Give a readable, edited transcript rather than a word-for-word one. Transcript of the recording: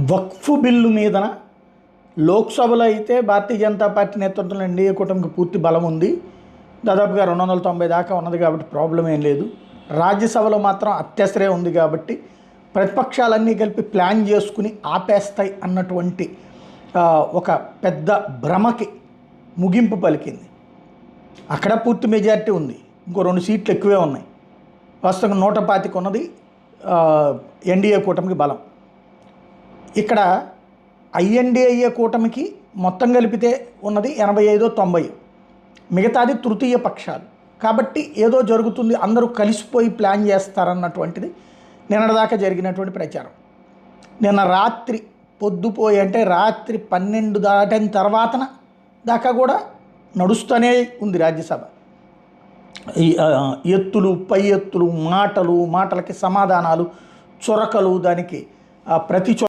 వక్ఫ్ bill మీదన లోక్సభలో అయితే భారతీయ జనతా పార్టీ నేతృత్వంలో ఎన్డీఏ కూటమికి పూర్తి బలం ఉంది. దాదాపుగా 290 దాకా ఉన్నది కాబట్టి ప్రాబ్లం ఏం లేదు. రాజ్యసభలో మాత్రం అత్యసరే ఉంది కాబట్టి ప్రతిపక్షాలన్నీ కలిపి ప్లాన్ చేసుకుని ఆపేస్తాయి అన్నటువంటి ఒక పెద్ద భ్రమకి ముగింపు పలికింది. అక్కడ పూర్తి మెజారిటీ ఉంది, ఇంకో 2 సీట్లు ఎక్కువే ఉన్నాయి. వాస్తవంగా 125 ఉన్నది ఎన్డీఏ కూటమికి బలం. ఇక్కడ ఐఎన్డీఏ కూటమికి మొత్తం కలిపితే ఉన్నది 85-90, మిగతాది తృతీయ పక్షాలు. కాబట్టి ఏదో జరుగుతుంది, అందరూ కలిసిపోయి ప్లాన్ చేస్తారన్నటువంటిది నిన్నటిదాకా జరిగినటువంటి ప్రచారం. నిన్న రాత్రి పొద్దుపోయి అంటే రాత్రి 12 దాటిన తర్వాత దాకా కూడా నడుస్తూనే ఉంది రాజ్యసభ. ఎత్తులు పై ఎత్తులు, మాటలకి సమాధానాలు, చొరకలు, దానికి ప్రతి